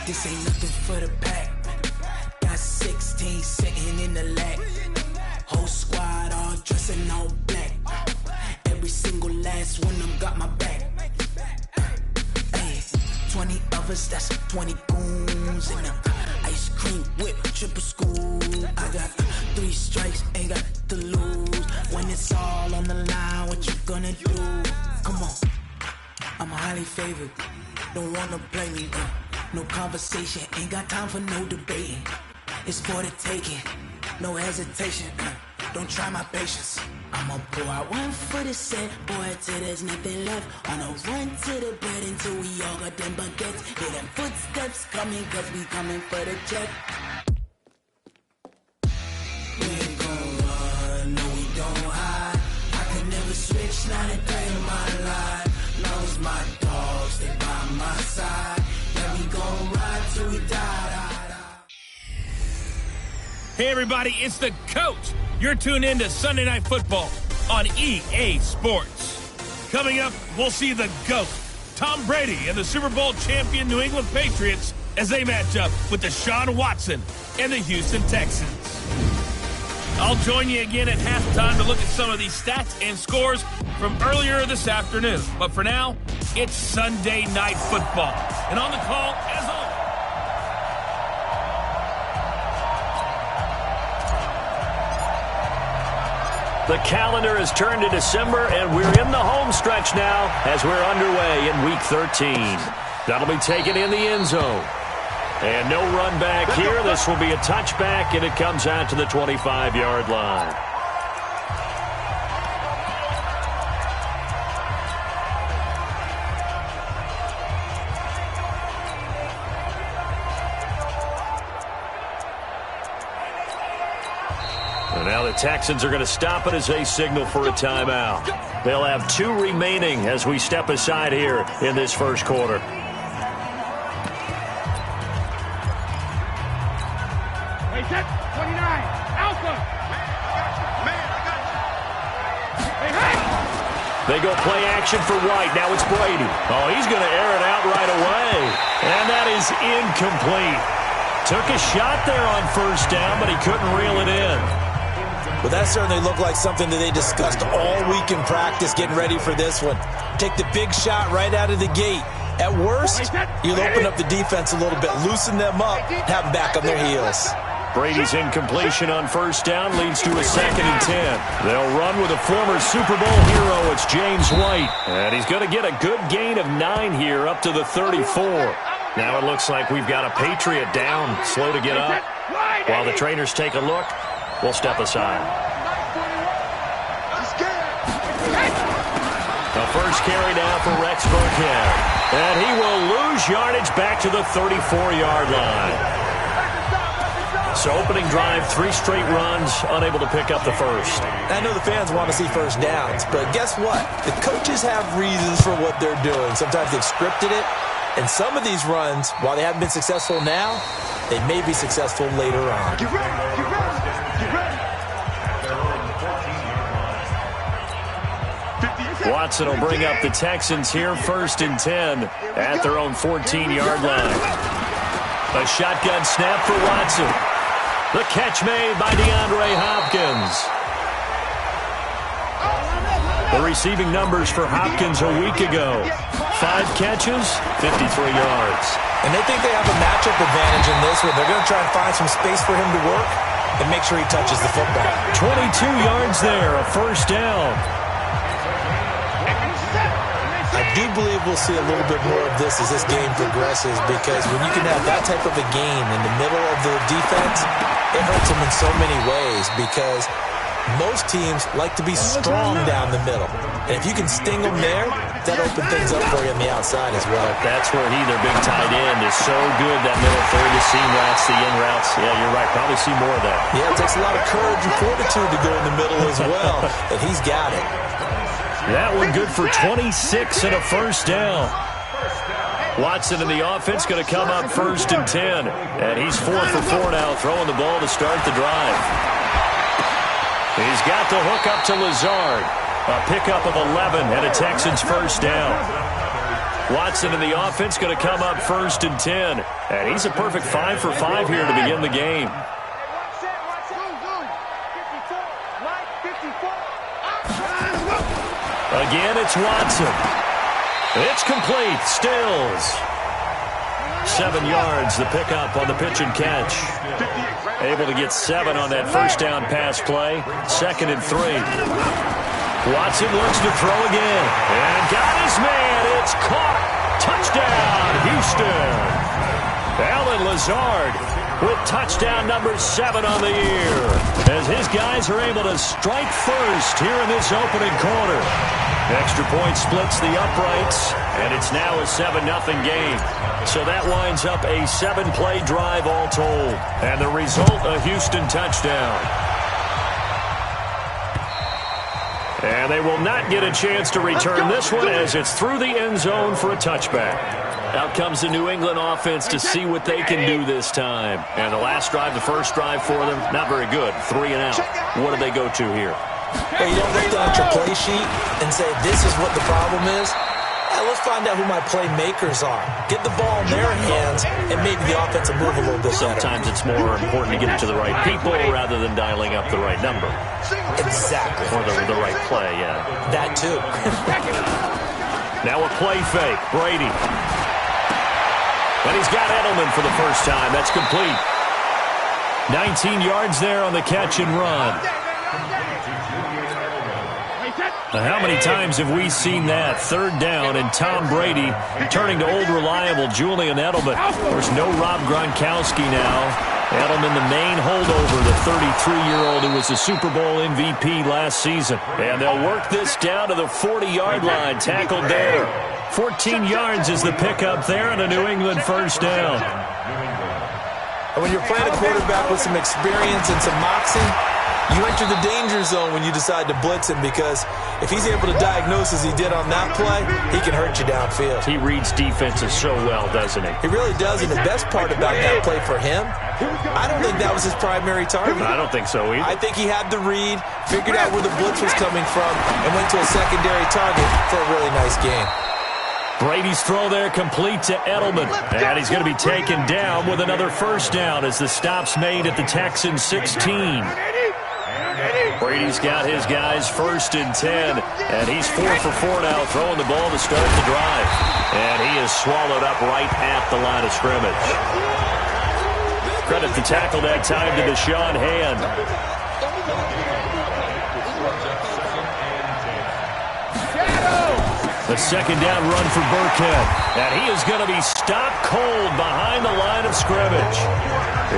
This ain't nothing for the pack. Got 16 sitting in the lap. Whole squad all dressing all black. Every single last one of them got my back. Hey, 20 of us, that's 20 goons in them. Ice cream whip, triple school. I got 3 strikes, ain't got to lose. When it's all on the line, what you gonna do? Come on, I'm highly favored. Don't wanna play me, no conversation. Ain't got time for no debating. It's for the taking, no hesitation. Don't try my patience. I'ma pour out one for the set, boy, till there's nothing left. On a run to the bread until we all got them baguettes. Hear them footsteps coming, cause we coming for the check. We ain't gon' run, no we don't hide. I could never switch, not a day in my life. Long as my dogs, they by my side. Yeah, we gon' ride till we die. Hey everybody, it's the coach. You're tuned in to Sunday Night Football on EA Sports. Coming up, we'll see the GOAT, Tom Brady, and the Super Bowl champion New England Patriots as they match up with Deshaun Watson and the Houston Texans. I'll join you again at halftime to look at some of these stats and scores from earlier this afternoon. But for now, it's Sunday Night Football. And on the call, as always, the calendar has turned to December, and we're in the home stretch now as we're underway in Week 13. That'll be taken in the end zone. And no run back here. This will be a touchback, and it comes out to the 25-yard line. And now the Texans are going to stop it as they signal for a timeout. They'll have 2 remaining as we step aside here in this first quarter. Hey, set, 29, Alpha. They go play action for White. Now it's Brady. Oh, he's going to air it out right away. And that is incomplete. Took a shot there on first down, but he couldn't reel it in. Well, that certainly looked like something that they discussed all week in practice, getting ready for this one. Take the big shot right out of the gate. At worst, you'll open up the defense a little bit, loosen them up, have them back on their heels. Brady's incompletion on first down leads to a 2nd and 10. They'll run with a former Super Bowl hero. It's James White. And he's going to get a good gain of 9 here up to the 34. Now it looks like we've got a Patriot down, slow to get up. While the trainers take a look, we'll step aside. The first carry now for Rex Burkhead. And he will lose yardage back to the 34-yard line. So opening drive, 3 straight runs, unable to pick up the first. I know the fans want to see first downs, but guess what? The coaches have reasons for what they're doing. Sometimes they've scripted it, and some of these runs, while they haven't been successful now, they may be successful later on. Get ready, get ready, get ready. Watson will bring up the Texans here, 1st and 10 at their own 14-yard line. A shotgun snap for Watson. The catch made by DeAndre Hopkins. The receiving numbers for Hopkins a week ago. 5 catches, 53 yards. And they think they have a matchup advantage in this one. They're going to try and find some space for him to work and make sure he touches the football. 22 yards there, a first down. I do believe we'll see a little bit more of this as this game progresses, because when you can have that type of a game in the middle of the defense, it hurts them in so many ways, because most teams like to be strong down the middle. And if you can sting them there, that opens things up for you on the outside as well. That's where their big tight end, is so good, that middle third, the seam routes, the in routes. Yeah, you're right. Probably see more of that. Yeah, it takes a lot of courage and fortitude to go in the middle as well, and he's got it. That one good for 26 and a first down. Watson in the offense going to come up 1st and 10. And he's 4 for 4 now, throwing the ball to start the drive. He's got the hook up to Lazard. A pickup of 11 and a Texans first down. Watson and the offense going to come up 1st and 10. And he's a perfect 5 for 5 here to begin the game. Again, it's Watson. It's complete. Stills. 7 yards, the pickup on the pitch and catch. Able to get 7 on that first down pass play. 2nd and 3. Watson looks to throw again. And got his man. It's caught. Touchdown, Houston. Allen Lazard with touchdown number 7 on the year, as his guys are able to strike first here in this opening quarter. Extra point splits the uprights, and it's now a 7-0 game. So that winds up a 7-play drive all told, and the result, a Houston touchdown. And they will not get a chance to return this one, as it's through the end zone for a touchback. Out comes the New England offense to see what they can do this time. And the last drive, the first drive for them, not very good. 3 and out. What do they go to here? Well, you don't look down at your play sheet and say, this is what the problem is. Let's find out who my playmakers are. Get the ball in their hands, and maybe the offense will move a little bit better. Sometimes it's more important to get it to the right people rather than dialing up the right number. Exactly. Or the right play, yeah. That too. Now a play fake. Brady. And he's got Edelman for the first time. That's complete. 19 yards there on the catch and run. Now, how many times have we seen that? 3rd down, and Tom Brady turning to old reliable Julian Edelman. There's no Rob Gronkowski now. Edelman, the main holdover, the 33-year-old who was the Super Bowl MVP last season. And they'll work this down to the 40-yard line, tackled there. 14 yards is the pickup there, and a New England first down. When you're playing a quarterback with some experience and some moxie, you enter the danger zone when you decide to blitz him, because if he's able to diagnose as he did on that play, he can hurt you downfield. He reads defenses so well, doesn't he? He really does, and the best part about that play for him, I don't think that was his primary target. I don't think so either. I think he had the read, figured out where the blitz was coming from, and went to a secondary target for a really nice game. Brady's throw there complete to Edelman. And he's going to be taken down with another first down as the stop's made at the Texans 16. Brady's got his guys 1st and 10. And he's 4 for 4 now, throwing the ball to start the drive. And he is swallowed up right at the line of scrimmage. Credit the tackle that time to Deshaun Hand. The 2nd down run for Burkhead. And he is going to be stopped cold behind the line of scrimmage.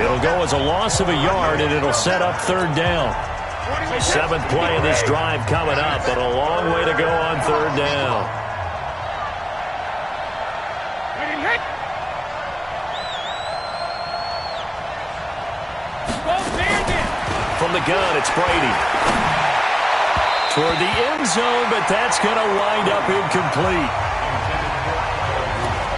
It'll go as a loss of a yard, and it'll set up 3rd down. 7th play of this drive coming up, but a long way to go on 3rd down. From the gun, it's Brady. Toward the end zone, but that's going to wind up incomplete.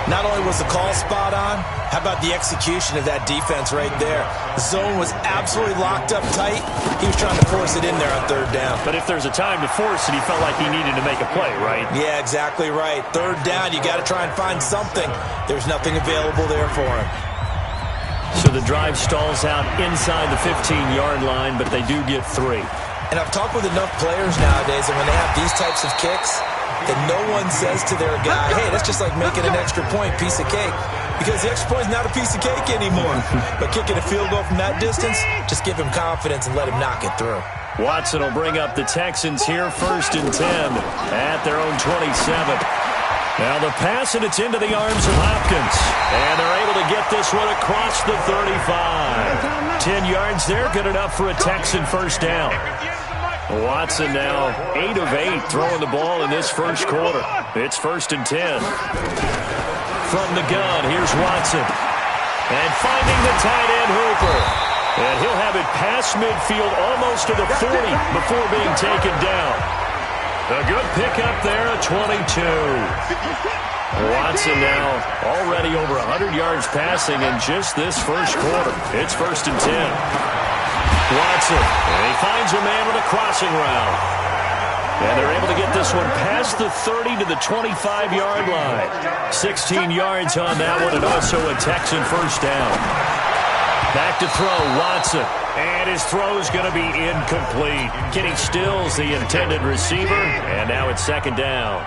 Not only was the call spot on, how about the execution of that defense right there? The zone was absolutely locked up tight. He was trying to force it in there on 3rd down. But if there's a time to force it, he felt like he needed to make a play, right? Yeah, exactly right. 3rd down, you got to try and find something. There's nothing available there for him. So the drive stalls out inside the 15-yard line, but they do get 3. And I've talked with enough players nowadays, and when they have these types of kicks, that no one says to their guy, hey, that's just like making an extra point, piece of cake. Because the extra point is not a piece of cake anymore. But kicking a field goal from that distance, just give him confidence and let him knock it through. Watson will bring up the Texans here 1st and 10 at their own 27. Now the pass, and it's into the arms of Hopkins. And they're able to get this one across the 35. 10 yards there, good enough for a Texan first down. Watson now 8 of 8 throwing the ball in this first quarter. It's 1st and 10. From the gun, here's Watson. And finding the tight end Hooper. And he'll have it past midfield almost to the 40 before being taken down. A good pickup there at 22. Watson now already over 100 yards passing in just this first quarter. It's 1st and 10. Watson, and he finds a man with a crossing route. And they're able to get this one past the 30 to the 25-yard line. 16 yards on that one, and also a Texan first down. Back to throw, Watson. And his throw's going to be incomplete. Kenny Stills, the intended receiver, and now it's second down.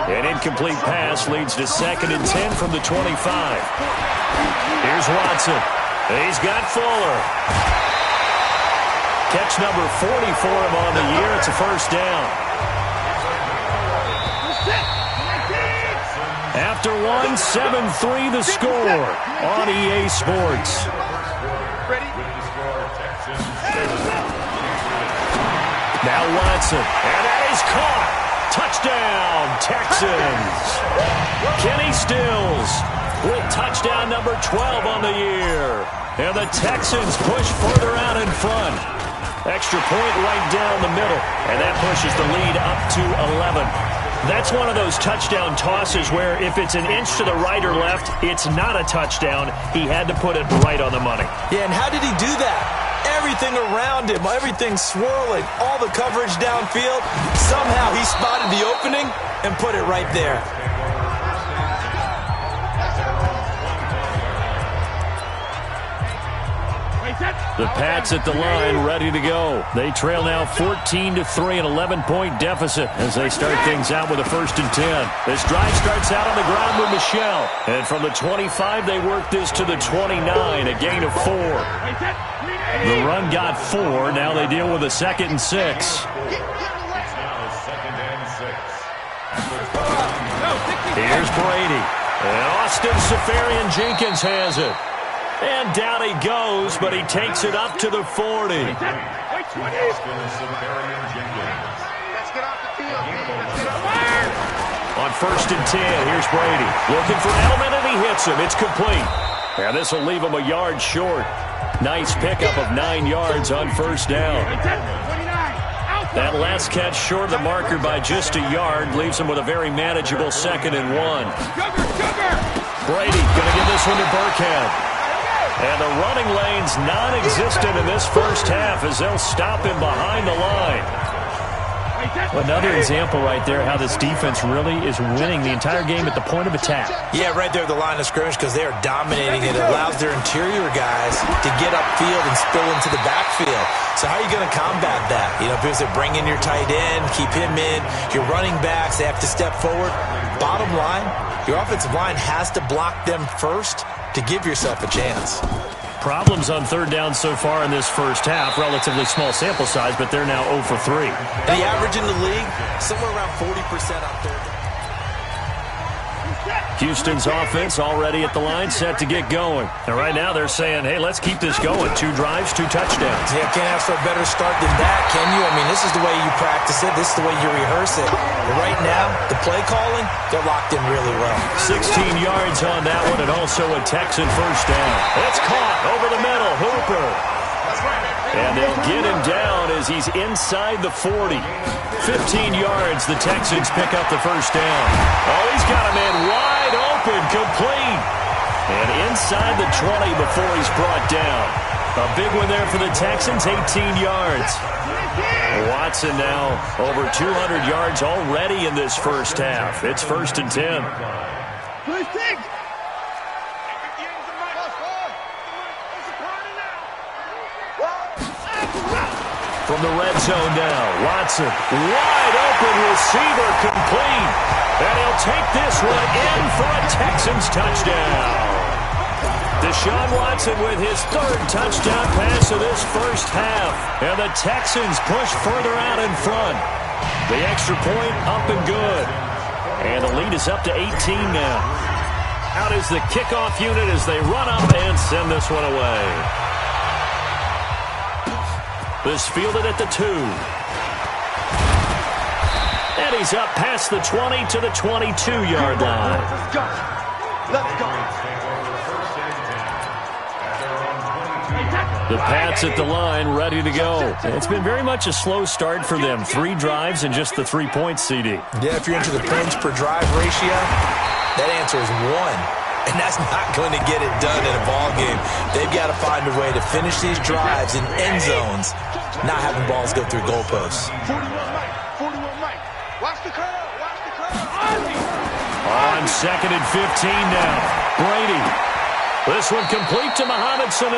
An incomplete pass leads to 2nd and 10 from the 25. Here's Watson. He's got Fuller. Catch number 40 for him on the year. It's a first down. After one, 7-3 the score on EA Sports. Now Watson, and that is caught. Touchdown, Texans. Kenny Stills with touchdown number 12 on the year. And the Texans push further out in front. Extra point right down the middle, and that pushes the lead up to 11. That's one of those touchdown tosses where if it's an inch to the right or left, it's not a touchdown. He had to put it right on the money. Yeah, and how did he do that? Everything around him, everything swirling, all the coverage downfield. Somehow he spotted the opening and put it right there. The Pats at the line, ready to go. They trail now 14-3, an 11-point deficit as they start things out with a 1st and 10. This drive starts out on the ground with Michel. And from the 25, they work this to the 29, a gain of 4. The run got 4. Now they deal with a 2nd and 6. Here's Brady. And Austin Seferian-Jenkins has it. And down he goes, but he takes it up to the 40. Let's get off the field. On 1st and 10, here's Brady. Looking for Edelman, and he hits him. It's complete. And this will leave him a yard short. Nice pickup of 9 yards on 1st down. That last catch short of the marker by just a yard leaves him with a very manageable 2nd and 1. Brady going to give this one to Burkhead. And the running lane's non-existent in this first half as they'll stop him behind the line. Another example right there how this defense really is winning the entire game at the point of attack. Yeah, right there at the line of scrimmage because they are dominating. It allows their interior guys to get upfield and spill into the backfield. So how are you going to combat that? You know, because they bring in your tight end, keep him in. Your running backs, they have to step forward. Bottom line, your offensive line has to block them first to give yourself a chance. Problems on 3rd down so far in this first half. Relatively small sample size, but they're now 0 for 3. The average in the league, somewhere around 40% on 3rd down. Houston's offense already at the line, set to get going. And right now they're saying, hey, let's keep this going. 2 drives, 2 touchdowns. Yeah, can't ask for a better start than that, can you? I mean, this is the way you practice it. This is the way you rehearse it. But right now, the play calling, they're locked in really well. 16 yards on that one, and also a Texan first down. It's caught over the middle. Hooper. And they'll get him down as he's inside the 40. 15 yards, the Texans pick up the first down. Oh, he's got him in wide open, complete. And inside the 20 before he's brought down. A big one there for the Texans, 18 yards. Watson now over 200 yards already in this first half. It's 1st and 10. From the red zone now, Watson, wide open receiver, complete. And he'll take this one in for a Texans touchdown. Deshaun Watson with his 3rd touchdown pass of this first half. And the Texans push further out in front. The extra point up and good. And the lead is up to 18 now. Out is the kickoff unit as they run up and send this one away. This fielded at the 2. And he's up past the 20 to the 22-yard line. Let's go. Let's go. The Pats at the line, ready to go. It's been very much a slow start for them. 3 drives and just the 3 points, CD. Yeah, if you're into the points per drive ratio, that answer is 1. And that's not going to get it done in a ball game. They've got to find a way to finish these drives in end zones, not having balls go through goalposts. 41, Mike. 41. On 2nd and 15 now. Brady. This one complete to Mohamed Sanu.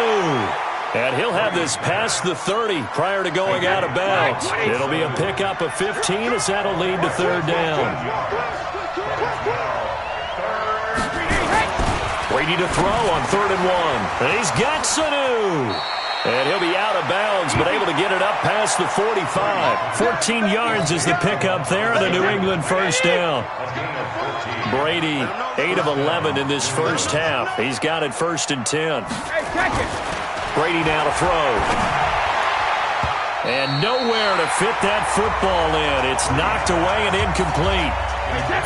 And he'll have this past the 30 prior to going out of bounds. It'll be a pickup of 15 as that'll lead to 3rd down. Brady to throw on 3rd and 1. And he's got Sanu. And he'll be out of bounds, but able to get it up past the 45. 14 yards is the pickup there, and a New England 1st down. Brady, 8 of 11 in this first half. He's got it 1st and 10. Brady now to throw. And nowhere to fit that football in. It's knocked away and incomplete.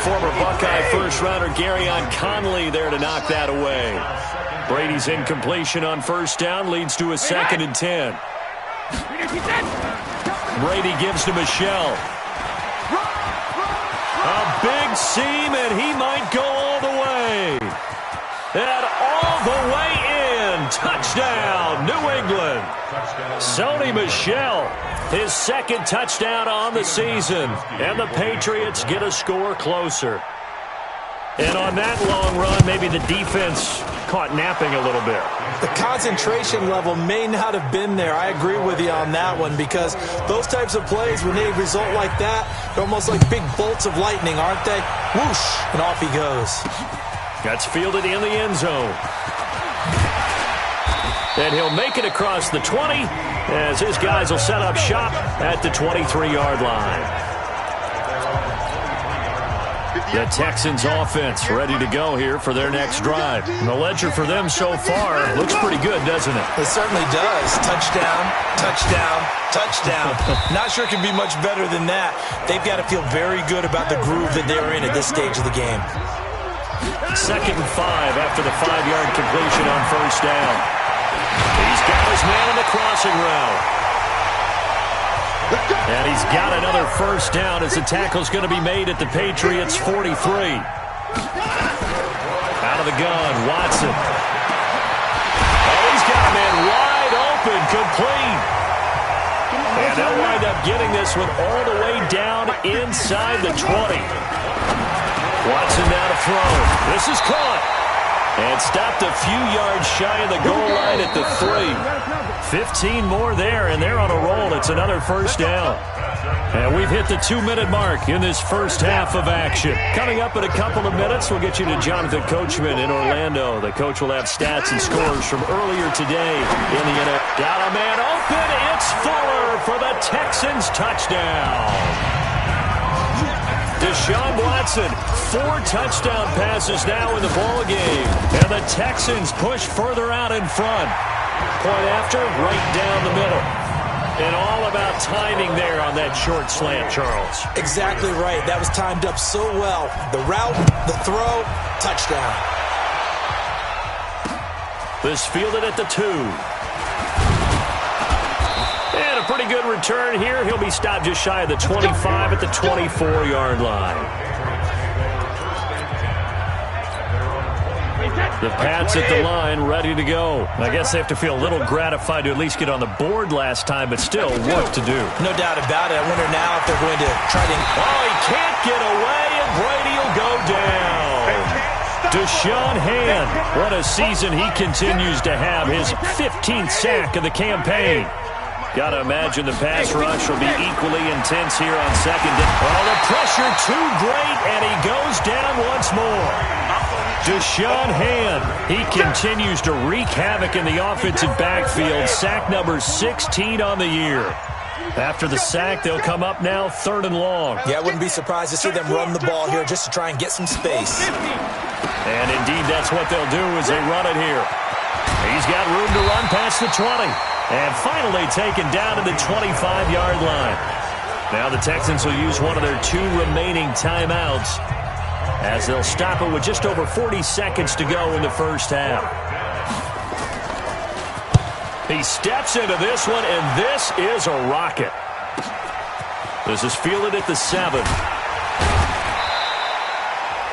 Former Buckeye first-rounder Garyon Conley there to knock that away. Brady's incompletion on 1st down leads to a 2nd and 10. Brady gives to Michel. A big seam, and he might go all the way. And all the way in. Touchdown, New England. Sony Michel, his 2nd touchdown on the season. And the Patriots get a score closer. And on that long run, maybe the defense caught napping a little bit. The concentration level may not have been there. I agree with you on that one, because those types of plays, when they result like that, they're almost like big bolts of lightning, aren't they? Whoosh, and off he goes. That's fielded in the end zone. And he'll make it across the 20 as his guys will set up shop at the 23-yard line. The Texans offense ready to go here for their next drive. And the ledger for them so far looks pretty good, doesn't it? It certainly does. Touchdown, touchdown, touchdown. Not sure it can be much better than that. They've got to feel very good about the groove that they're in at this stage of the game. 2nd and 5 after the 5-yard completion on 1st down. He's got his man on the crossing route. And he's got another 1st down as the tackle's going to be made at the Patriots' 43. Out of the gun, Watson. Oh, he's got a man wide open, complete. And they'll wind up getting this one all the way down inside the 20. Watson now to throw. This is caught. And stopped a few yards shy of the goal line at the 3. 15 more there, and they're on a roll. It's another 1st down. And we've hit the 2-minute mark in this first half of action. Coming up in a couple of minutes, we'll get you to Jonathan Coachman in Orlando. The coach will have stats and scores from earlier today in the NFL. Got a man open. It's Fuller for the Texans touchdown. Deshaun Watson, 4 touchdown passes now in the ballgame. And the Texans push further out in front. Point after, right down the middle. And all about timing there on that short slant, Charles. Exactly right. That was timed up so well. The route, the throw, touchdown. This fielded at the 2. And a pretty good return here. He'll be stopped just shy of the 25 at the 24-yard line. The Pats at the line, ready to go. I guess they have to feel a little gratified to at least get on the board last time, but still work to do. No doubt about it. I wonder now if they're going to try to... Oh, he can't get away, and Brady will go down. Deshaun Hand, what a season he continues to have. His 15th sack of the campaign. Got to imagine the pass rush will be equally intense here on 2nd. Oh, the pressure too great, and he goes down once more. Deshaun Hand, he continues to wreak havoc in the offensive backfield. Sack number 16 on the year. After the sack, they'll come up now 3rd and long. Yeah, I wouldn't be surprised to see them run the ball here just to try and get some space. And indeed, that's what they'll do as they run it here. He's got room to run past the 20. And finally taken down to the 25-yard line. Now the Texans will use one of their 2 remaining timeouts as they'll stop it with just over 40 seconds to go in the first half. He steps into this one, and this is a rocket. This is fielded at the 7.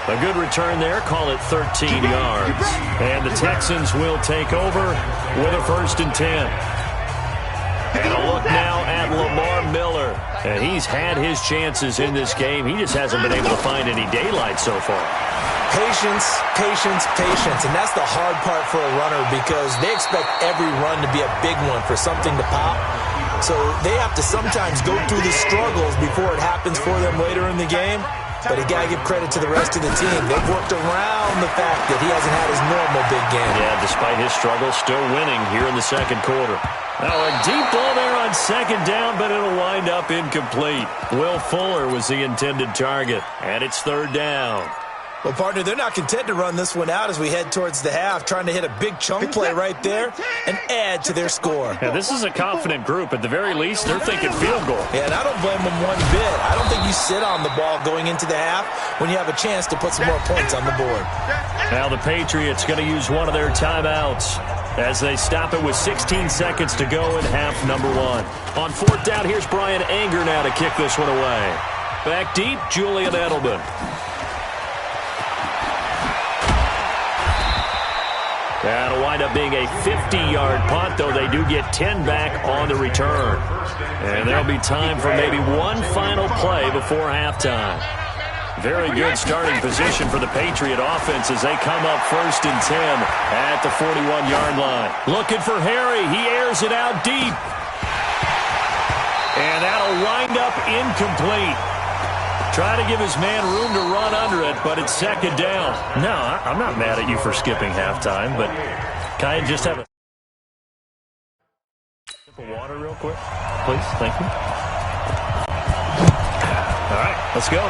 A good return there, call it 13 yards. And the Texans will take over with a 1st and 10. And a look now at Lamar Miller. And he's had his chances in this game. He just hasn't been able to find any daylight so far. Patience, patience, patience. And that's the hard part for a runner because they expect every run to be a big one for something to pop. So they have to sometimes go through the struggles before it happens for them later in the game. But you got to give credit to the rest of the team. They've worked around the fact that he hasn't had his normal big game. Yeah, despite his struggles, still winning here in the second quarter. Now a deep ball there on second down, but it'll wind up incomplete. Will Fuller was the intended target, and it's third down. Well, partner, they're not content to run this one out as we head towards the half, trying to hit a big chunk play right there and add to their score. Yeah, this is a confident group. At the very least, they're thinking field goal. Yeah, and I don't blame them one bit. I don't think you sit on the ball going into the half when you have a chance to put some more points on the board. Now the Patriots going to use one of their timeouts as they stop it with 16 seconds to go in half number one. On fourth down, here's Brian Anger now to kick this one away. Back deep, Julian Edelman. That'll wind up being a 50-yard punt, though they do get 10 back on the return. And there'll be time for maybe one final play before halftime. Very good starting position for the Patriot offense as they come up 1st and 10 at the 41-yard line. Looking for Harry. He airs it out deep. And that'll wind up incomplete. Try to give his man room to run under it, but it's second down. No, I'm not mad at you for skipping halftime, but can I just have a sip of water real quick? Please, thank you. All right, let's go.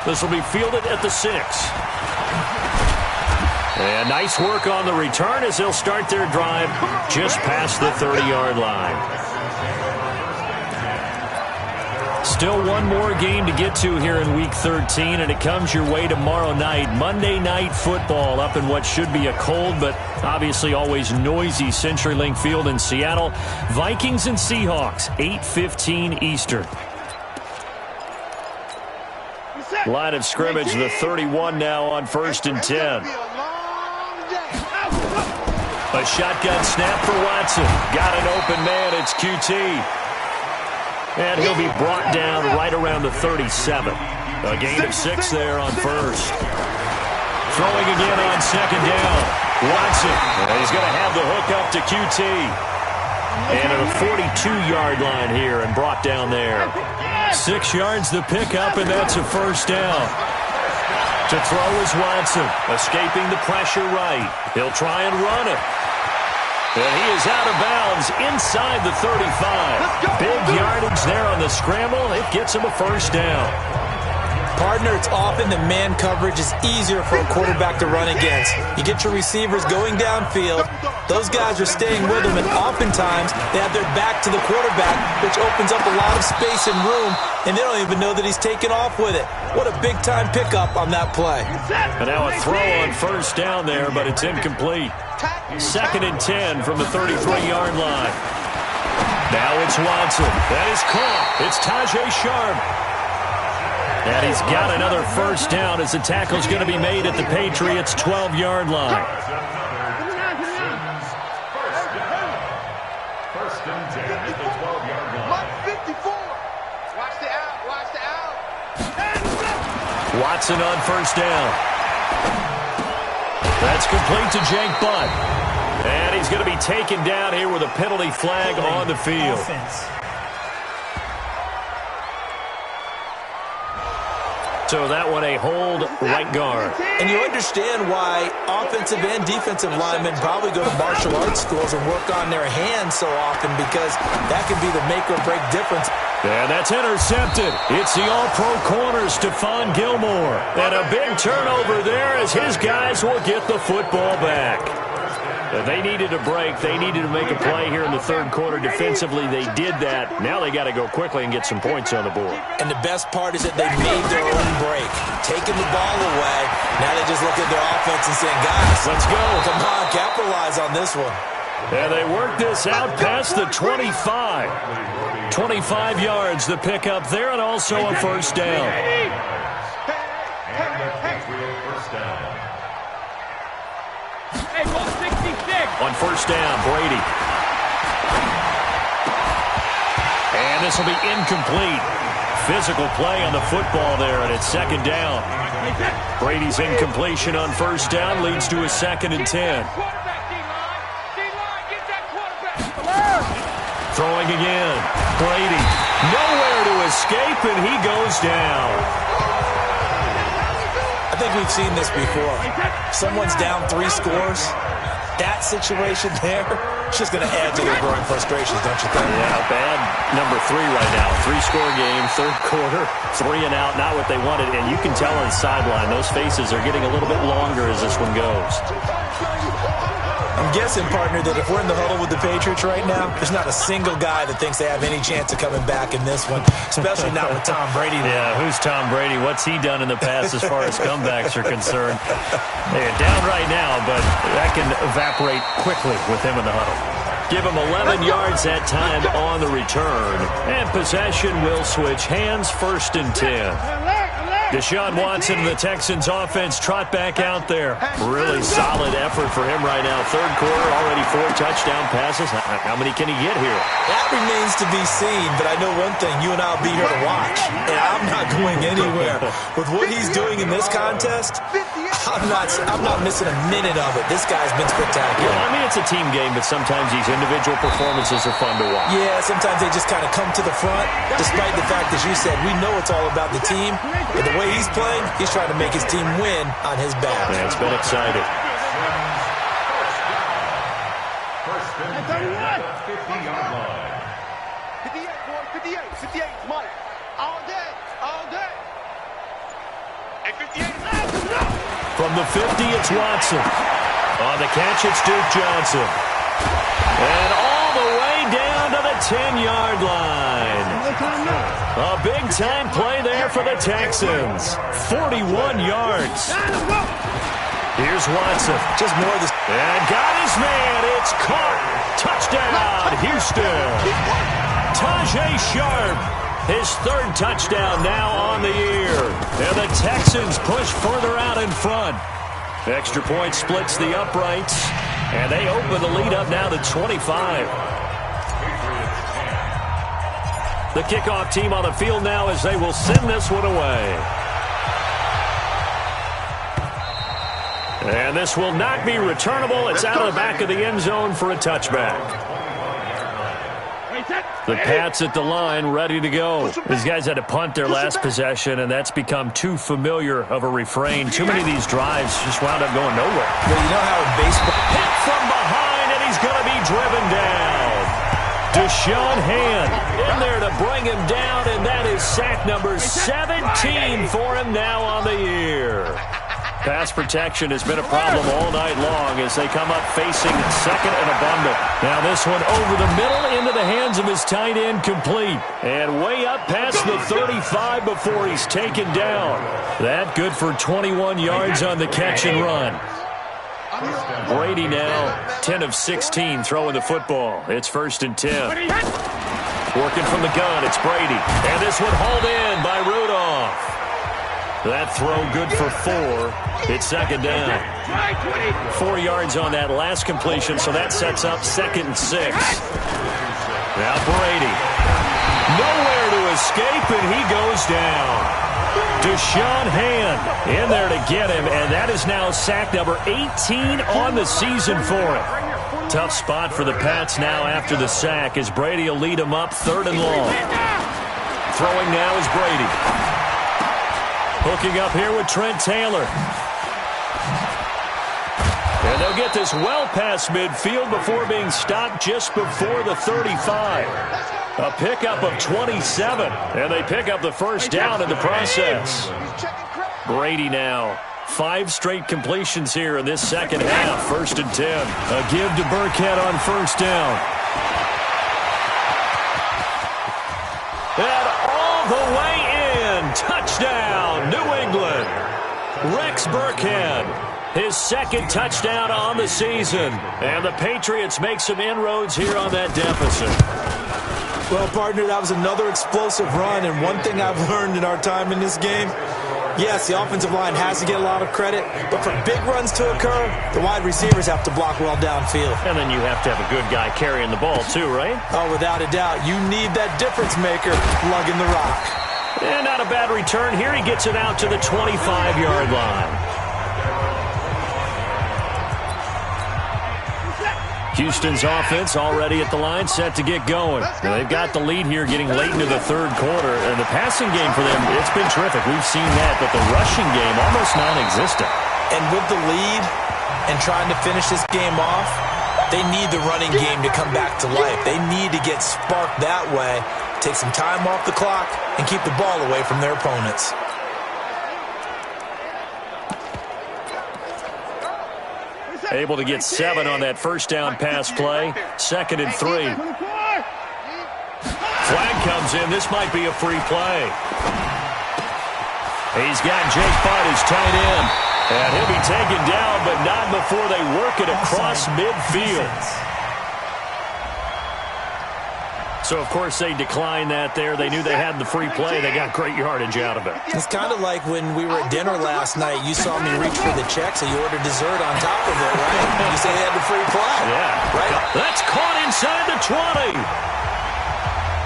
This will be fielded at the 6. And nice work on the return as they'll start their drive just past the 30-yard line. Still one more game to get to here in Week 13, and it comes your way tomorrow night. Monday Night Football up in what should be a cold but obviously always noisy CenturyLink Field in Seattle. Vikings and Seahawks, 8:15 Eastern. Line of scrimmage, the 31 now on 1st and 10. A shotgun snap for Watson. Got an open man, it's QT. And he'll be brought down right around the 37. A gain of 6 there on 1st. Throwing again on 2nd down. Watson. And he's going to have the hook up to QT. And at a 42-yard line here and brought down there. 6 yards the pickup, and that's a 1st down. To throw is Watson. Escaping the pressure right. He'll try and run it. And he is out of bounds inside the 35. Big yardage there on the scramble. It gets him a 1st down. Partner, it's often that man coverage is easier for a quarterback to run against. You get your receivers going downfield. Those guys are staying with him, and oftentimes they have their back to the quarterback, which opens up a lot of space and room, and they don't even know that he's taken off with it. What a big-time pickup on that play. And now a throw on 1st down there, but it's incomplete. 2nd and 10 from the 33-yard line. Now it's Watson. That is caught. It's Tajay Sharp. And he's got another 1st down as the tackle's going to be made at the Patriots' 12-yard line. First and 10 at the 12-yard line. 54. Watch the out. Watch the out. Watson on 1st down. That's complete to Jake Butt. And he's going to be taken down here with a penalty flag on the field. So that one a hold right guard. And you understand why offensive and defensive linemen probably go to martial arts schools and work on their hands so often, because that can be the make or break difference. And that's intercepted. It's the all-pro corner, Stephon Gilmore. And a big turnover there as his guys will get the football back. They needed a break. They needed to make a play here in the 3rd quarter. Defensively, they did that. Now they got to go quickly and get some points on the board. And the best part is that they made their own break. Taking the ball away. Now they just look at their offense and saying, guys, let's go. Come on, capitalize on this one. And they work this out past the 25. 25 yards, the pickup there, and also a 1st down. On 1st down, Brady. And this will be incomplete. physical play on the football there, and it's second down. Brady's incompletion on first down leads to a 2nd and 10. Throwing again. Brady nowhere to escape, and he goes down. I think we've seen this before. Someone's down 3 scores. That situation there, it's just going to add to their growing frustrations, don't you think? Yeah, bad number 3 right now. 3-score game, third quarter, 3 and out, not what they wanted. And you can tell on the sideline, those faces are getting a little bit longer as this one goes. I'm guessing, partner, that if we're in the huddle with the Patriots right now, there's not a single guy that thinks they have any chance of coming back in this one, especially not with Tom Brady. Yeah, who's Tom Brady? What's he done in the past as far as comebacks are concerned? They're down right now, but that can evaporate quickly with him in the huddle. Give him 11 yards that time on the return. And possession will switch hands, 1st and 10. Deshaun Watson and the Texans offense trot back out there. Really solid effort for him right now. Third quarter, already 4 touchdown passes. How many can he get here? That remains to be seen, but I know one thing. You and I will be here to watch, and I'm not going anywhere. With what he's doing in this contest, I'm not missing a minute of it. This guy's been spectacular. Yeah, I mean, it's a team game, but sometimes these individual performances are fun to watch. Yeah, sometimes they just kind of come to the front, despite the fact, as you said, we know it's all about the team, but the way he's playing, he's trying to make his team win on his back. Yeah, it's been exciting. 50-yard line. 58, boy, 58. 58 is money. All day, all day. And 58 From the 50, it's Watson. On the catch, it's Duke Johnson. And all the way down to the 10-yard line. A big-time play there for the Texans. 41 yards. Here's Watson. Just more of this. And got his man. It's caught. Touchdown, Houston. Tajay Sharp. His 3rd touchdown now on the year. And the Texans push further out in front. Extra point splits the uprights. And they open the lead up now to 25. The kickoff team on the field now as they will send this one away. And this will not be returnable. It's out of the back of the end zone for a touchback. The Pats at the line, ready to go. These guys had to punt their last possession, and that's become too familiar of a refrain. Too many of these drives just wound up going nowhere. Well, you know how in baseball... Hit from behind, and he's going to be driven down. Deshaun Hand in there to bring him down, and that is sack number 17 for him now on the year. Pass protection has been a problem all night long as they come up facing 2nd and a bundle. Now this one over the middle into the hands of his tight end, complete. And way up past the 35 before he's taken down. That good for 21 yards on the catch and run. Brady now 10 of 16 throwing the football. It's 1st and 10. Working from the gun, it's Brady. And this one hauled in by Rudolph. That throw good for 4. It's 2nd down. 4 yards on that last completion, so that sets up 2nd and 6. Now Brady. Nowhere to escape, and he goes down. Deshaun Hand in there to get him, and that is now sack number 18 on the season for him. Tough spot for the Pats now after the sack as Brady will lead him up 3rd and long. Throwing now is Brady. Hooking up here with Trent Taylor. And they'll get this well past midfield before being stopped just before the 35. A pickup of 27. And they pick up the 1st down in the process. Brady now. 5 straight completions here in this second half. 1st and 10. A give to Burkhead on 1st down. And all the way in. Touchdown, New England. Rex Burkhead. His 2nd touchdown on the season. And the Patriots make some inroads here on that deficit. Well, partner, that was another explosive run, and one thing I've learned in our time in this game, yes, the offensive line has to get a lot of credit, but for big runs to occur, the wide receivers have to block well downfield. And then you have to have a good guy carrying the ball too, right? Oh, without a doubt. You need that difference maker lugging the rock. And not a bad return here. He gets it out to the 25-yard line. Houston's offense already at the line, set to get going. Now, they've got the lead here getting late into the third quarter. And the passing game for them, it's been terrific. We've seen that. But the rushing game, almost non-existent. And with the lead and trying to finish this game off, they need the running game to come back to life. They need to get sparked that way, take some time off the clock, and keep the ball away from their opponents. Able to get 7 on that first down pass play. 2nd and 3. Flag comes in. This might be a free play. He's got Jake Butt as tight end. And he'll be taken down, but not before they work it across midfield. So, of course, they declined that there. They knew they had the free play. They got great yardage out of it. It's kind of like when we were at dinner last night. You saw me reach for the check, so you ordered dessert on top of it, right? You say they had the free play. Yeah. Right? That's caught inside the 20.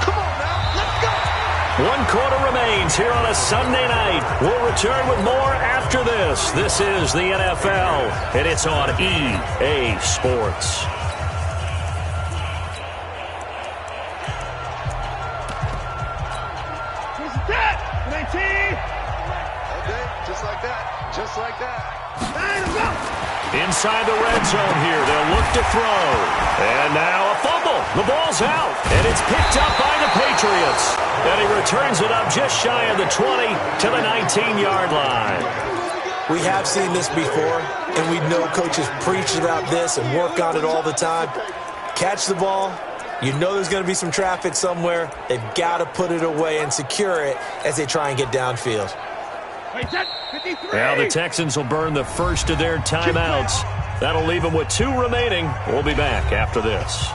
Come on now, let's go. 1 quarter remains here on a Sunday night. We'll return with more after this. This is the NFL, and it's on EA Sports. Just like that. Inside the red zone here. They'll look to throw. And now a fumble. The ball's out. And it's picked up by the Patriots. And he returns it up just shy of the 20 to the 19-yard line. We have seen this before, and we know coaches preach about this and work on it all the time. Catch the ball. You know there's going to be some traffic somewhere. They've got to put it away and secure it as they try and get downfield. Now the Texans will burn the first of their timeouts. That'll leave them with 2 remaining. We'll be back after this.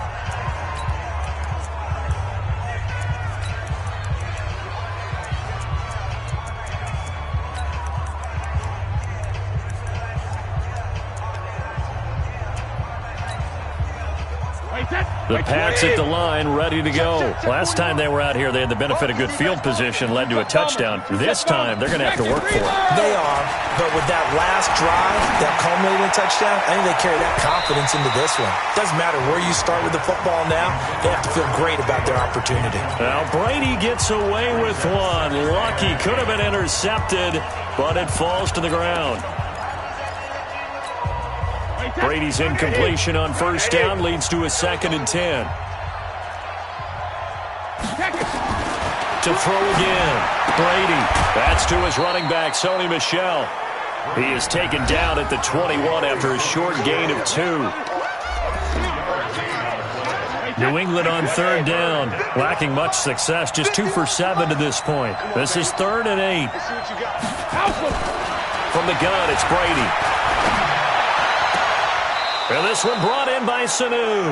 The Pats at the line, ready to go. Last time they were out here, they had the benefit of good field position, led to a touchdown. This time, they're going to have to work for it. They are, but with that last drive, that culminating touchdown, I think they carry that confidence into this one. Doesn't matter where you start with the football now, they have to feel great about their opportunity. Now, Brady gets away with one. Lucky, could have been intercepted, but it falls to the ground. Brady's incompletion on first down leads to a 2nd and 10. To throw again. Brady. That's to his running back, Sony Michel. He is taken down at the 21 after a short gain of 2. New England on 3rd down. Lacking much success. Just 2 for 7 to this point. This is 3rd and 8. From the gun, it's Brady. And this one brought in by Sanu.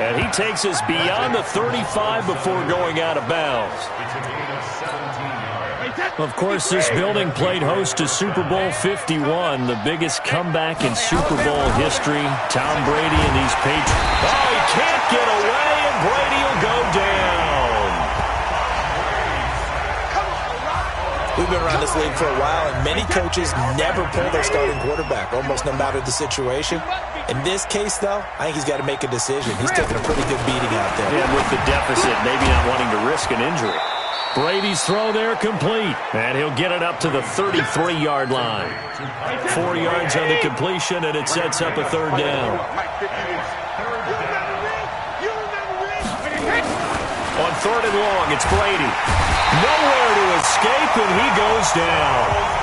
And he takes us beyond the 35 before going out of bounds. Of course, this building played host to Super Bowl 51, the biggest comeback in Super Bowl history. Tom Brady and these Patriots. Oh, he can't get away, and Brady will go down. We've been around this league for a while, and many coaches never pull their starting quarterback, almost no matter the situation. In this case, though, I think he's got to make a decision. He's taking a pretty good beating out there. And with the deficit, maybe not wanting to risk an injury. Brady's throw there complete, and he'll get it up to the 33-yard line. 4 yards on the completion, and it sets up a 3rd down. On 3rd and long, it's Brady. Nowhere to escape, and he goes down.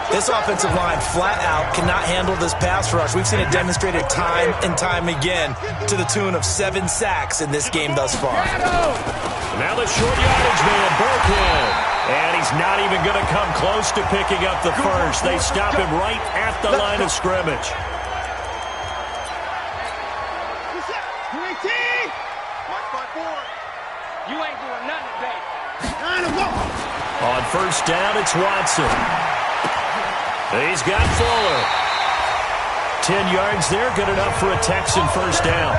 This offensive line flat out cannot handle this pass rush. We've seen it demonstrated time and time again to the tune of 7 sacks in this game thus far. Now the short yardage man, Burkhead. And he's not even going to come close to picking up the first. They stop him right at the line of scrimmage. On first down, it's Watson. He's got Fuller. 10 yards there, good enough for a Texan first down.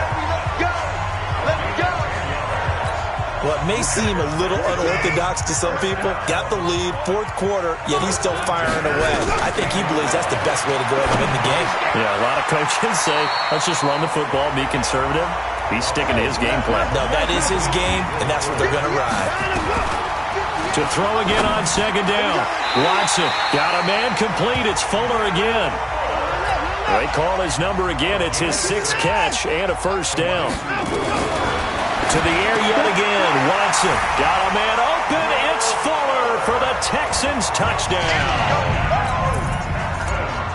may seem a little unorthodox to some people. Got the lead, fourth quarter, yet he's still firing away. I think he believes that's the best way to go ahead and win the game. Yeah, a lot of coaches say, let's just run the football, be conservative. He's sticking to his game plan. No, that is his game, and that's what they're going to ride. To throw again on second down. Watson got a man complete. It's Fuller again. They call his number again. It's his sixth catch and a first down. To the air yet again. Watson got a man open. It's Fuller for the Texans touchdown.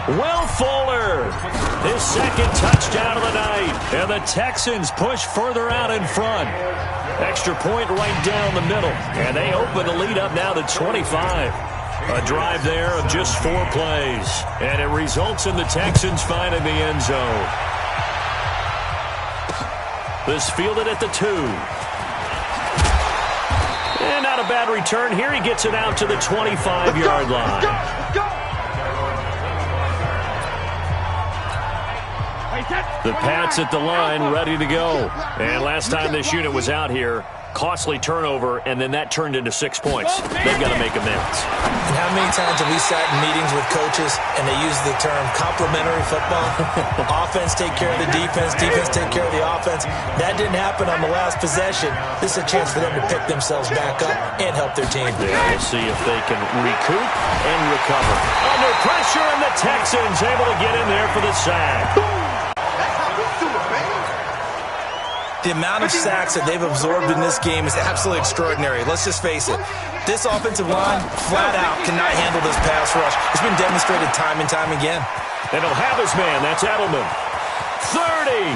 Will Fuller, his second touchdown of the night. And the Texans push further out in front. Extra point right down the middle. And they open the lead up now to 25. A drive there of just 4 plays. And it results in the Texans finding the end zone. This fielded at the 2. And not a bad return here. He gets it out to the 25-yard line. The Pats at the line, ready to go. And last time this unit was out here, costly turnover, and then that turned into 6 points. They've got to make amends. And how many times have we sat in meetings with coaches and they use the term complementary football? Offense take care of the defense, defense take care of the offense. That didn't happen on the last possession. This is a chance for them to pick themselves back up and help their team. Yeah, we'll see if they can recoup and recover. Under pressure, and the Texans able to get in there for the sack. The amount of sacks that they've absorbed in this game is absolutely extraordinary. Let's just face it. This offensive line, flat out, cannot handle this pass rush. It's been demonstrated time and time again. And he'll have his man. That's Edelman. 30,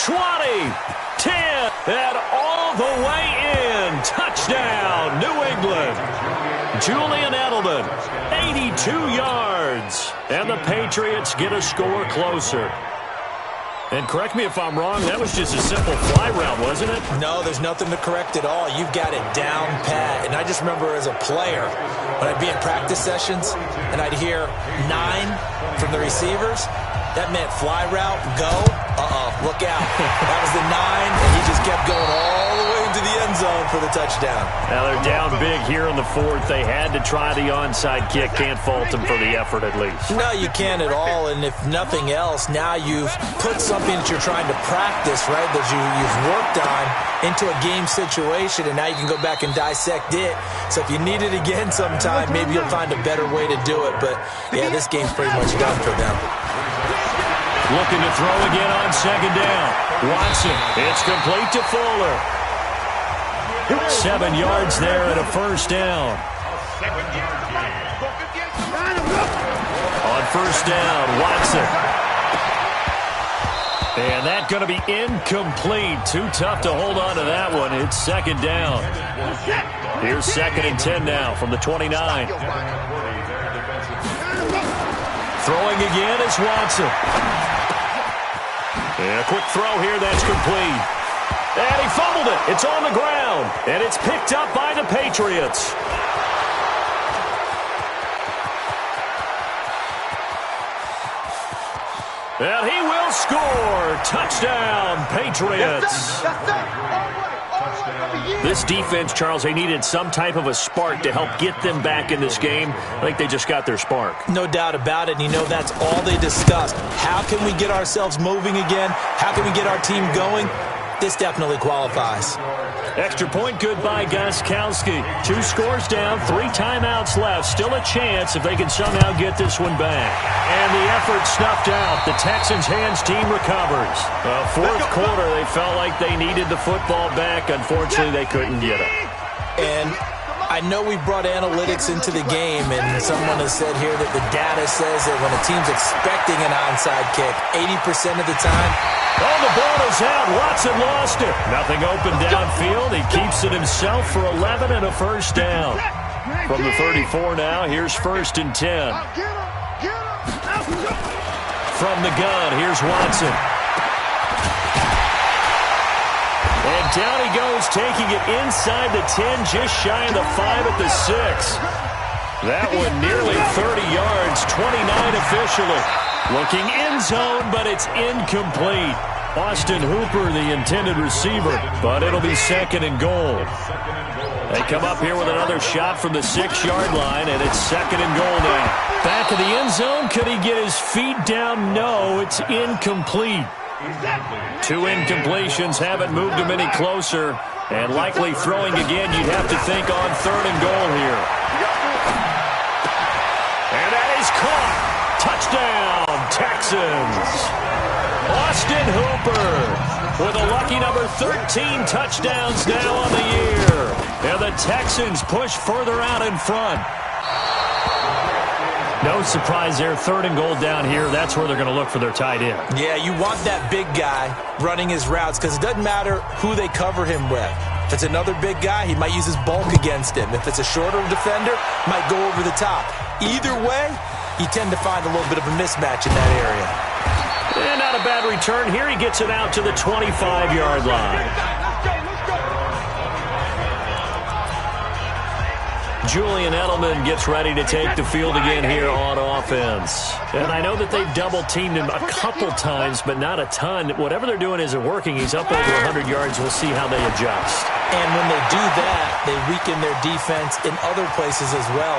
20, 10, and all the way in. Touchdown, New England. Julian Edelman, 82 yards. And the Patriots get a score closer. And correct me if I'm wrong, that was just a simple fly route, wasn't it? No, there's nothing to correct at all. You've got it down pat. And I just remember as a player, when I'd be in practice sessions and I'd hear 9 from the receivers, that meant fly route, go. Look out. That was the 9, and he just kept going all the way into the end zone for the touchdown. Now they're down big here in the fourth. They had to try the onside kick. Can't fault them for the effort at least. No, you can't at all. And if nothing else, now you've put something that you're trying to practice, right, that you've worked on into a game situation, and now you can go back and dissect it. So if you need it again sometime, maybe you'll find a better way to do it. But, yeah, this game's pretty much done for them. Looking to throw again on second down. Watson, it's complete to Fuller. 7 yards there and a first down. On first down, Watson. And that's going to be incomplete. Too tough to hold on to that one. It's second down. Here's 2nd and 10 now from the 29. Throwing again is Watson. And a quick throw here, that's complete. And he fumbled it. It's on the ground. And it's picked up by the Patriots. And he will score. Touchdown, Patriots. This defense, Charles, they needed some type of a spark to help get them back in this game. I think they just got their spark. No doubt about it. And you know that's all they discussed. How can we get ourselves moving again? How can we get our team going? This definitely qualifies. Extra point good by Gostkowski. 2 scores down, 3 timeouts left. Still a chance if they can somehow get this one back. And the effort snuffed out. The Texans' hands team recovers. Fourth quarter, they felt like they needed the football back. Unfortunately, they couldn't get it. And I know we brought analytics into the game, and someone has said here that the data says that when a team's expecting an onside kick, 80% of the time, oh, the ball is out. Watson lost it. Nothing open downfield. He keeps it himself for 11 and a first down. From the 34 now, here's 1st and 10. From the gun, here's Watson. And down he goes, taking it inside the 10, just shy of the 5 at the 6. That one nearly 30 yards, 29 officially. Looking end zone, but it's incomplete. Austin Hooper, the intended receiver, but it'll be 2nd and goal. They come up here with another shot from the 6-yard line, and it's 2nd and goal now. Back of the end zone. Could he get his feet down? No, it's incomplete. 2 incompletions haven't moved him any closer, and likely throwing again, you'd have to think on 3rd and goal here. And that is caught. Touchdown, Texans. Austin Hooper with a lucky number 13 touchdowns now on the year. And the Texans push further out in front. No surprise there, 3rd and goal down here. That's where they're going to look for their tight end. Yeah, you want that big guy running his routes because it doesn't matter who they cover him with. If it's another big guy, he might use his bulk against him. If it's a shorter defender, might go over the top. Either way, you tend to find a little bit of a mismatch in that area. And not a bad return here. He gets it out to the 25-yard line. Julian Edelman gets ready to take the field again here on offense. And I know that they've double-teamed him a couple times, but not a ton. Whatever they're doing isn't working. He's up over 100 yards. We'll see how they adjust. And when they do that, they weaken their defense in other places as well.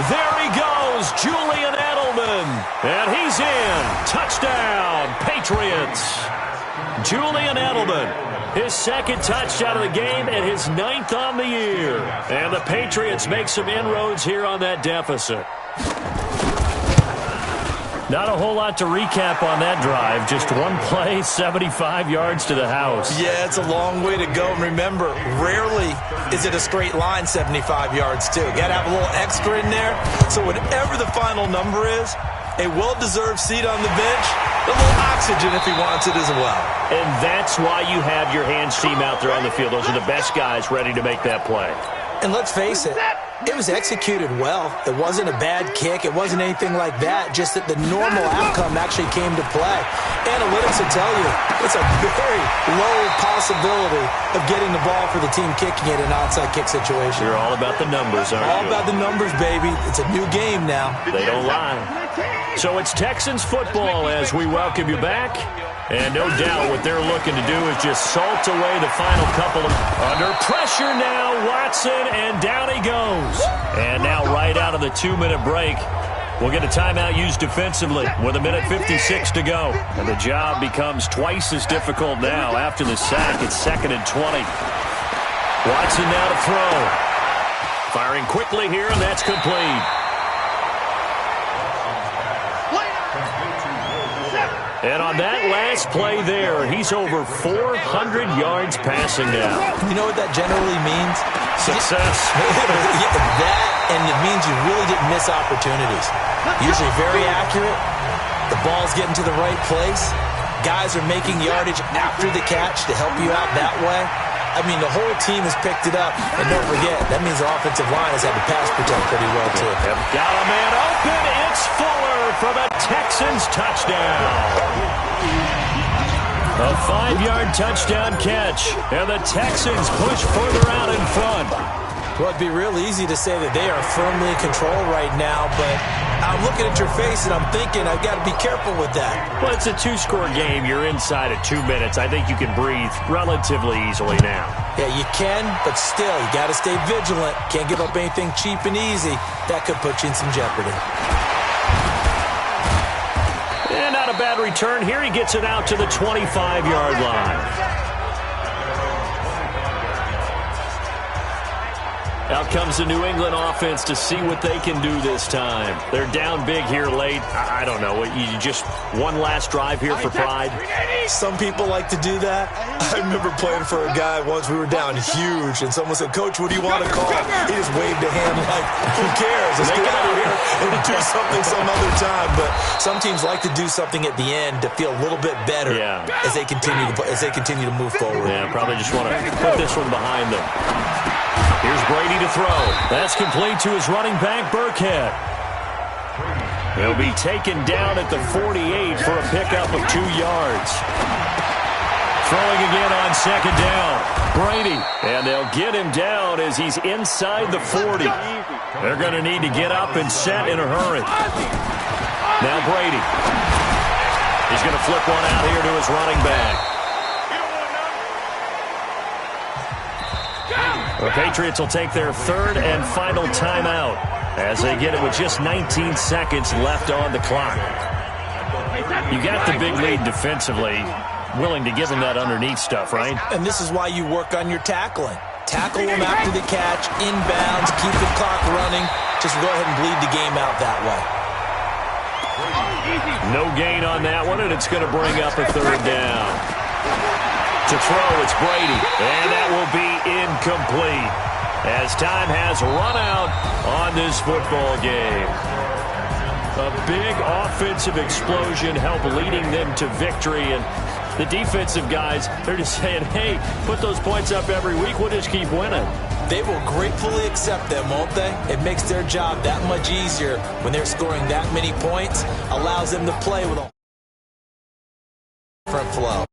There he goes, Julian Edelman. And he's in. Touchdown, Patriots. Julian Edelman. His 2nd touchdown of the game and his 9th on the year. And the Patriots make some inroads here on that deficit. Not a whole lot to recap on that drive. Just one play, 75 yards to the house. Yeah, it's a long way to go. And remember, rarely is it a straight line 75 yards, too. Got to have a little extra in there. So whatever the final number is, a well-deserved seat on the bench, a little oxygen if he wants it as well. And that's why you have your hands team out there on the field. Those are the best guys ready to make that play. And let's face it, it was executed well. It wasn't a bad kick. It wasn't anything like that. Just that the normal outcome actually came to play. Analytics will tell you it's a very low possibility of getting the ball for the team kicking it in an onside kick situation. You're all about the numbers, aren't you? All about the numbers, baby. It's a new game now. They don't lie. So it's Texans football as we welcome you back. And no doubt what they're looking to do is just salt away the final couple of... Under pressure now, Watson, and down he goes. And now right out of the 2-minute break, we'll get a timeout used defensively with 1:56 to go. And the job becomes twice as difficult now after the sack. It's 2nd and 20. Watson now to throw. Firing quickly here, and that's complete. And on that last play there, he's over 400 yards passing now. You know what that generally means? Success. That, and it means you really didn't miss opportunities. Usually very accurate. The ball's getting to the right place. Guys are making yardage after the catch to help you out that way. I mean, the whole team has picked it up. And don't forget, that means the offensive line has had to pass protect pretty well, too. Got a man open. It's Fuller for the Texans touchdown. A 5-yard touchdown catch. And the Texans push further out in front. Well, it'd be real easy to say that they are firmly in control right now, but I'm looking at your face and I'm thinking I've got to be careful with that. Well, it's a 2-score game. You're inside of 2 minutes. I think you can breathe relatively easily now. Yeah, you can, but still, you got to stay vigilant. Can't give up anything cheap and easy. That could put you in some jeopardy. And not a bad return here. He gets it out to the 25-yard line. Out comes the New England offense to see what they can do this time. They're down big here late. I don't know. You just one last drive here for pride? Some people like to do that. I remember playing for a guy once. We were down huge, and someone said, "Coach, what do you want to call?" He just waved a hand like, who cares? Let's get out of here and do something some other time. But some teams like to do something at the end to feel a little bit better as they continue to move forward. Yeah, probably just want to put this one behind them. Here's Brady to throw. That's complete to his running back, Burkhead. He'll be taken down at the 48 for a pickup of 2 yards. Throwing again on 2nd down. Brady. And they'll get him down as he's inside the 40. They're going to need to get up and set in a hurry. Now Brady. He's going to flip one out here to his running back. The Patriots will take their third and final timeout as they get it with just 19 seconds left on the clock. You got the big lead defensively, willing to give them that underneath stuff, right? And this is why you work on your tackling. Tackle them after the catch, inbounds, keep the clock running. Just go ahead and bleed the game out that way. No gain on that one, and it's going to bring up a third down. To throw, it's Brady, and that will be incomplete as time has run out on this football game. A big offensive explosion helped leading them to victory, and the defensive guys, they're just saying, hey, put those points up every week, we'll just keep winning. They will gratefully accept them, won't they? It makes their job that much easier when they're scoring that many points, allows them to play with a different flow.